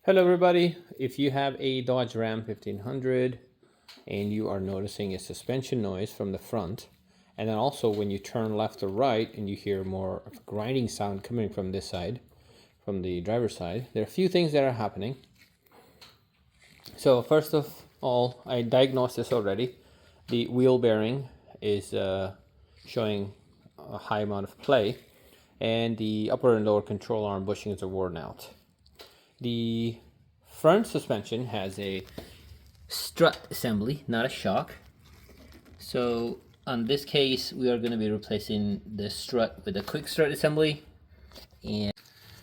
Hello everybody, if you have a Dodge Ram 1500 and you are noticing a suspension noise from the front, and then also when you turn left or right and you hear more of a grinding sound coming from this side, from the driver's side, there are a few things that are happening. So first of all, I diagnosed this already. The wheel bearing is showing a high amount of play, and the upper and lower control arm bushings are worn out. The front suspension has a strut assembly, not a shock. So on this case, we are going to be replacing the strut with a quick strut assembly. And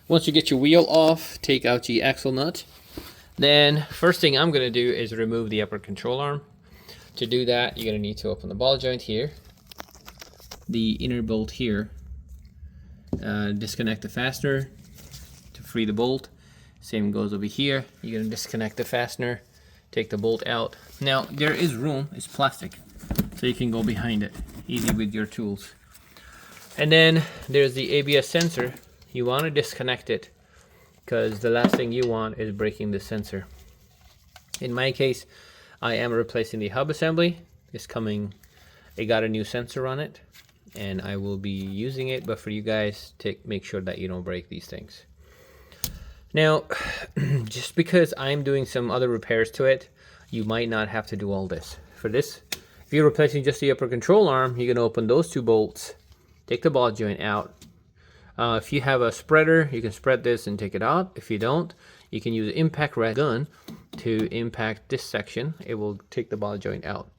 once you get your wheel off, take out the axle nut. Then first thing I'm going to do is remove the upper control arm. To do that, you're going to need to open the ball joint here, the inner bolt here, disconnect the fastener to free the bolt. Same goes over here. You're going to disconnect the fastener, take the bolt out. Now there is room, it's plastic, so you can go behind it easy with your tools. And then there's the ABS sensor. You want to disconnect it because the last thing you want is breaking the sensor. In my case, I am replacing the hub assembly. It's coming, it got a new sensor on it, and I will be using it, but for you guys, make sure that you don't break these things. Now, just because I'm doing some other repairs to it, you might not have to do all this. For this, if you're replacing just the upper control arm, you're going to open those two bolts, take the ball joint out. If you have a spreader, you can spread this and take it out. If you don't, you can use an impact rat gun to impact this section. It will take the ball joint out.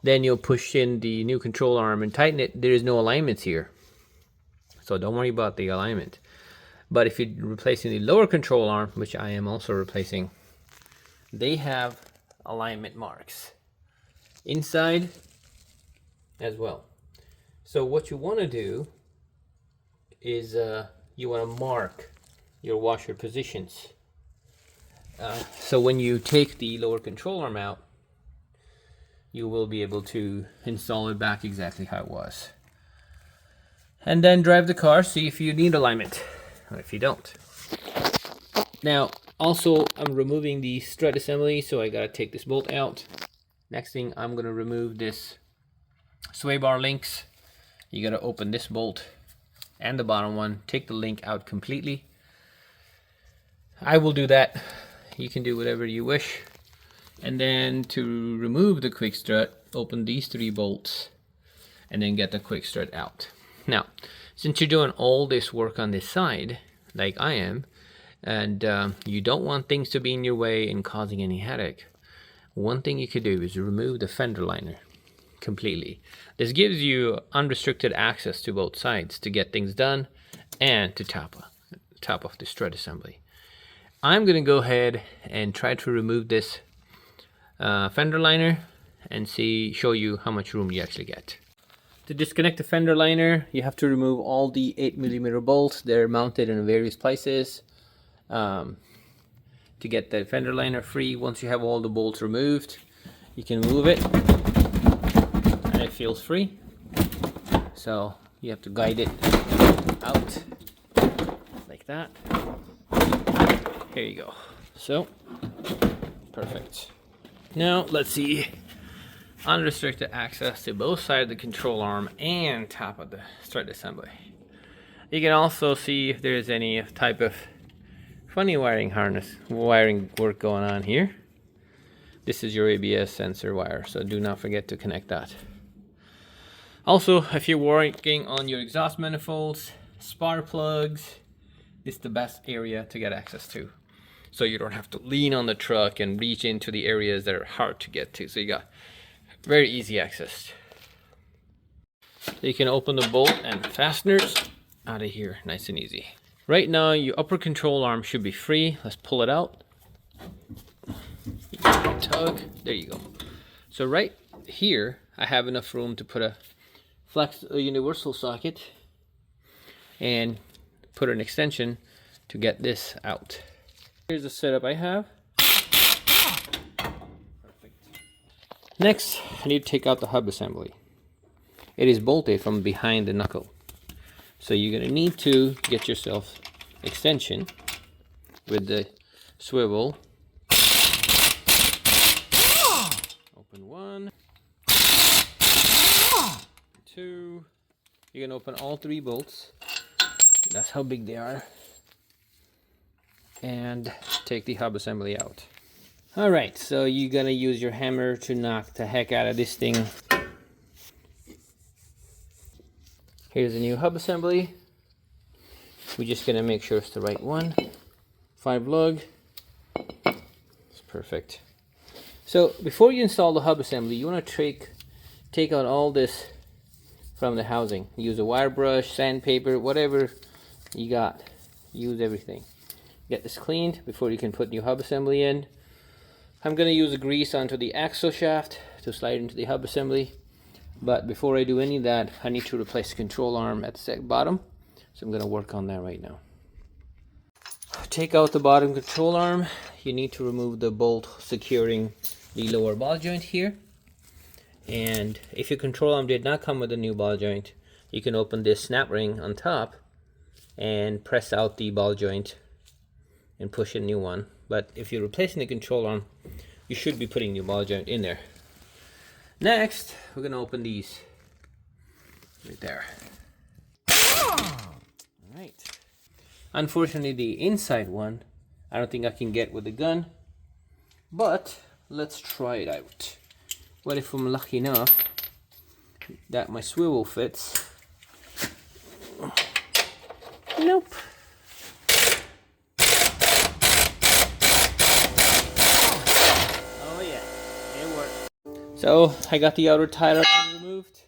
Then you'll push in the new control arm and tighten it. There is no alignments here, so don't worry about the alignment. But if you're replacing the lower control arm, which I am also replacing, they have alignment marks inside as well. So what you want to do is you want to mark your washer positions. So when you take the lower control arm out, you will be able to install it back exactly how it was. And then drive the car, see if you need alignment. Or if you don't. Now, also, I'm removing the strut assembly, so I gotta take this bolt out. Next thing, I'm gonna remove this sway bar links. You gotta open this bolt and the bottom one, take the link out completely. I will do that. You can do whatever you wish. And then to remove the quick strut, open these three bolts and then get the quick strut out. Now, since you're doing all this work on this side, like I am, and you don't want things to be in your way and causing any headache, one thing you could do is remove the fender liner completely. This gives you unrestricted access to both sides to get things done and to top off the strut assembly. I'm going to go ahead and try to remove this fender liner and show you how much room you actually get. To disconnect the fender liner, you have to remove all the 8mm bolts. They're mounted in various places. To get the fender liner free, once you have all the bolts removed, you can move it and it feels free. So you have to guide it out like that. Here you go. So, perfect. Now let's see. Unrestricted access to both sides of the control arm and top of the strut assembly. You can also see if there's any type of funny wiring work going on here. This is your ABS sensor wire, so do not forget to connect that. Also, if you're working on your exhaust manifolds, spark plugs, this is the best area to get access to. So you don't have to lean on the truck and reach into the areas that are hard to get to. So you got very easy access. So you can open the bolt and fasteners out of here, nice and easy. Right now, your upper control arm should be free. Let's pull it out. Tug, there you go. So right here, I have enough room to put a universal socket and put an extension to get this out. Here's the setup I have. Next, I need to take out the hub assembly. It is bolted from behind the knuckle. So you're going to need to get yourself extension with the swivel. Open 1, 2. You can open all 3 bolts. That's how big they are. And take the hub assembly out. Alright, so you're gonna use your hammer to knock the heck out of this thing. Here's a new hub assembly. We're just gonna make sure it's the right one. 5 lug. It's perfect. So before you install the hub assembly, you want to take out all this from the housing. Use a wire brush, sandpaper, whatever you got. Use everything. Get this cleaned before you can put new hub assembly in. I'm going to use the grease onto the axle shaft to slide into the hub assembly. But before I do any of that, I need to replace the control arm at the bottom. So I'm going to work on that right now. Take out the bottom control arm. You need to remove the bolt securing the lower ball joint here. And if your control arm did not come with a new ball joint, you can open this snap ring on top and press out the ball joint and push a new one. But if you're replacing the control arm, you should be putting new ball joint in there. Next, we're gonna open these right there. All right. Unfortunately, the inside one, I don't think I can get with the gun, but let's try it out. What if I'm lucky enough that my swivel fits? Nope. Oh yeah, it worked. So I got the outer tire removed.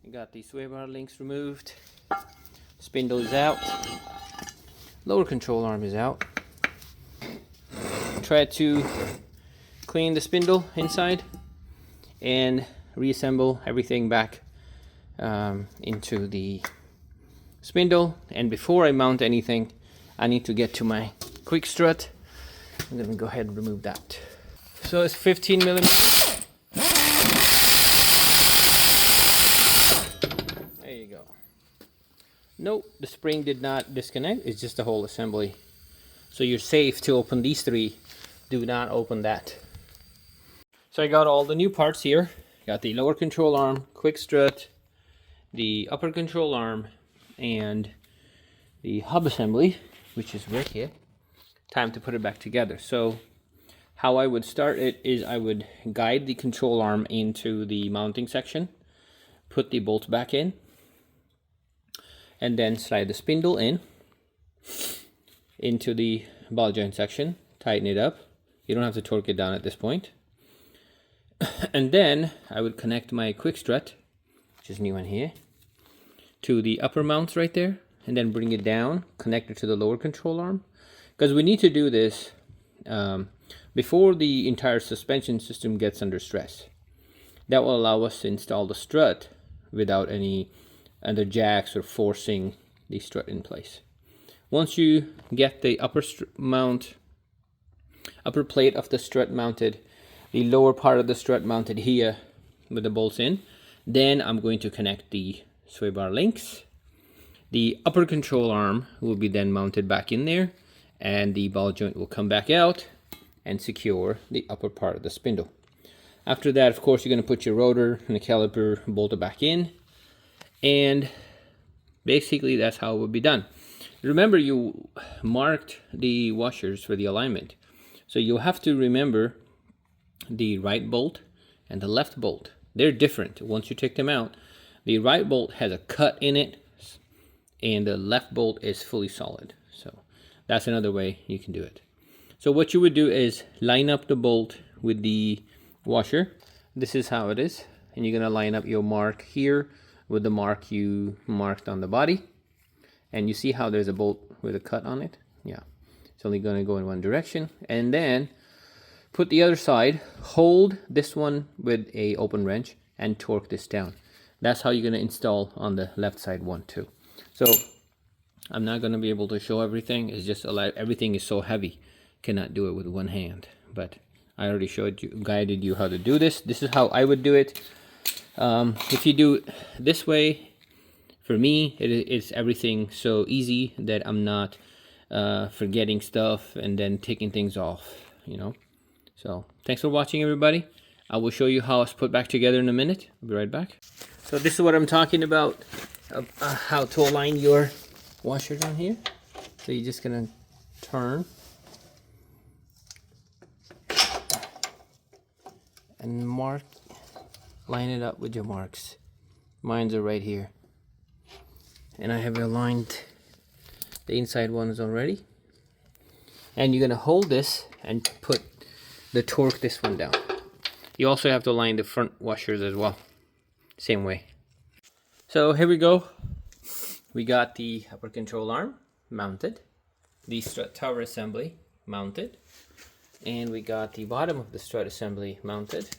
I got the sway bar links removed. Spindle is out. Lower control arm is out. Try to clean the spindle inside and reassemble everything back into the spindle. And before I mount anything, I need to get to my quick strut. I'm gonna go ahead and remove that. So it's 15 millimeters. There you go. Nope, the spring did not disconnect. It's just the whole assembly. So you're safe to open these 3. Do not open that. So I got all the new parts here. Got the lower control arm, quick strut, the upper control arm, and the hub assembly, which is right here. Time to put it back together. So how I would start it is I would guide the control arm into the mounting section, put the bolts back in, and then slide the spindle in into the ball joint section, tighten it up. You don't have to torque it down at this point. And then I would connect my quick strut, which is new in here, to the upper mounts right there, and then bring it down, connect it to the lower control arm. Because we need to do this before the entire suspension system gets under stress. That will allow us to install the strut without any other jacks or forcing the strut in place. Once you get the upper plate of the strut mounted, the lower part of the strut mounted here with the bolts in, then I'm going to connect the sway bar links. The upper control arm will be then mounted back in there, and the ball joint will come back out and secure the upper part of the spindle. After that, of course, you're going to put your rotor and the caliper bolted back in, and basically that's how it will be done. Remember, you marked the washers for the alignment, so you'll have to remember the right bolt and the left bolt. They're different. Once you take them out, the right bolt has a cut in it and the left bolt is fully solid. So that's another way you can do it. So what you would do is line up the bolt with the washer. This is how it is, and you're going to line up your mark here with the mark you marked on the body, and you see how there's a bolt with a cut on it. Yeah, it's only going to go in one direction. And then put the other side, hold this one with a open wrench and torque this down. That's how you're going to install on the left side one too. So I'm not going to be able to show everything. It's just everything is so heavy, cannot do it with one hand. But I already showed you, guided you how to do this. This is how I would do it. If you do it this way, for me, it's everything so easy that I'm not forgetting stuff and then taking things off, you know. So thanks for watching, everybody. I will show you how it's put back together in a minute. I'll be right back. So this is what I'm talking about, how to align your washer down here. So you're just gonna turn and mark, line it up with your marks. Mine's are right here, and I have aligned the inside ones already. And you're gonna hold this and torque this one down. You also have to align the front washers as well, same way. So here we go. We got the upper control arm mounted, the strut tower assembly mounted, and we got the bottom of the strut assembly mounted.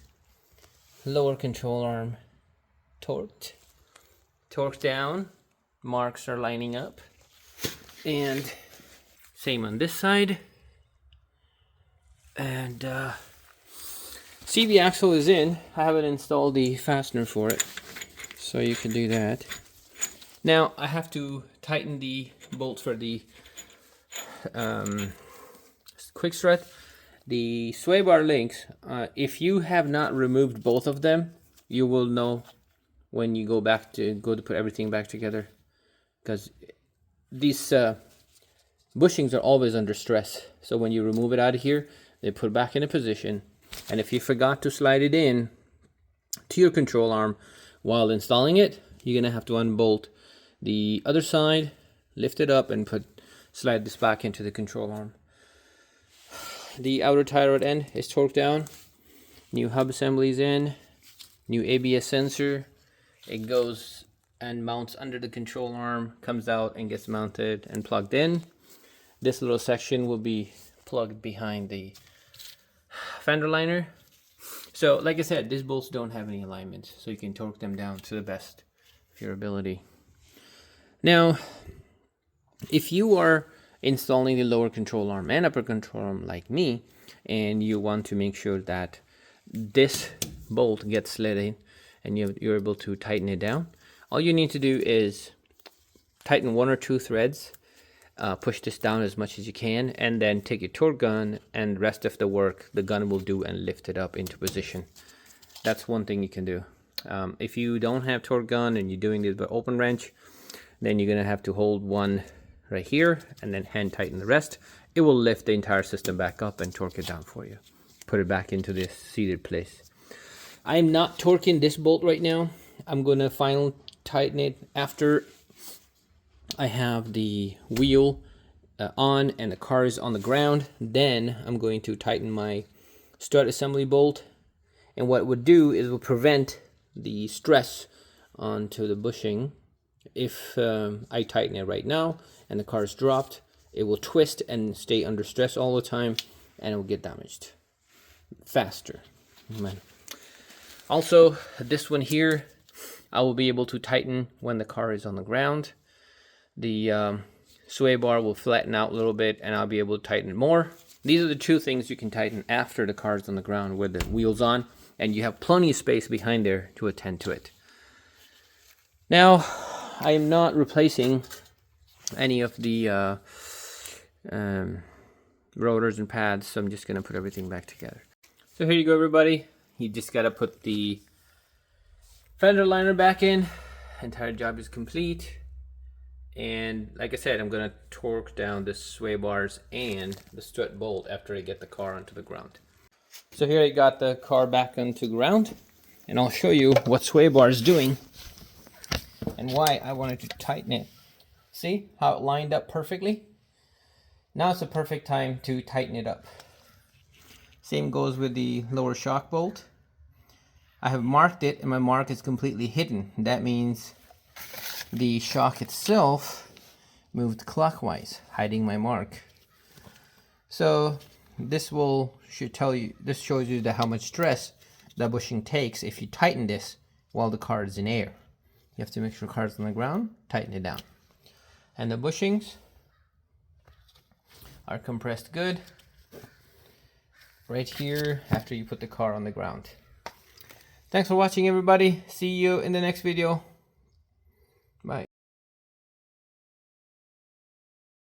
Lower control arm torqued down, marks are lining up, and same on this side. And see, the axle is in. I haven't installed the fastener for it, so you can do that. Now I have to tighten the bolts for the quick strut. The sway bar links, if you have not removed both of them, you will know when you go to put everything back together, because these bushings are always under stress. So when you remove it out of here, they put it back in a position, and if you forgot to slide it in to your control arm while installing it, you're gonna have to unbolt the other side, lift it up, and slide this back into the control arm. The outer tie rod end is torqued down. New hub assemblies in. New ABS sensor. It goes and mounts under the control arm, comes out and gets mounted and plugged in. This little section will be plugged behind the fender liner. So like I said, these bolts don't have any alignments, so you can torque them down to the best of your ability. Now, if you are installing the lower control arm and upper control arm like me, and you want to make sure that this bolt gets slid in and you're able to tighten it down, all you need to do is tighten 1 or 2 threads, push this down as much as you can, and then take your torque gun, and rest of the work the gun will do and lift it up into position. That's one thing you can do. If you don't have torque gun and you're doing this by open wrench, then you're gonna have to hold one right here and then hand tighten the rest. It will lift the entire system back up and torque it down for you. Put it back into this seated place. I'm not torquing this bolt right now. I'm gonna final tighten it after I have the wheel on and the car is on the ground. Then I'm going to tighten my strut assembly bolt, and what it would do is it will prevent the stress onto the bushing. If I tighten it right now and the car is dropped, it will twist and stay under stress all the time, and it will get damaged faster. Also, this one here, I will be able to tighten when the car is on the ground. The sway bar will flatten out a little bit, and I'll be able to tighten it more. These are the 2 things you can tighten after the car is on the ground with the wheels on, and you have plenty of space behind there to attend to it. Now, I am not replacing any of the rotors and pads, so I'm just going to put everything back together. So here you go, everybody. You just got to put the fender liner back in. Entire job is complete. And like I said, I'm going to torque down the sway bars and the strut bolt after I get the car onto the ground. So here I got the car back onto ground, and I'll show you what sway bar is doing and why I wanted to tighten it. See how it lined up perfectly? Now it's the perfect time to tighten it up. Same goes with the lower shock bolt. I have marked it, and my mark is completely hidden. That means the shock itself moved clockwise, hiding my mark. So this shows you how much stress the bushing takes if you tighten this while the car is in air. You have to make sure the car is on the ground, tighten it down. And the bushings are compressed good right here after you put the car on the ground. Thanks for watching, everybody. See you in the next video.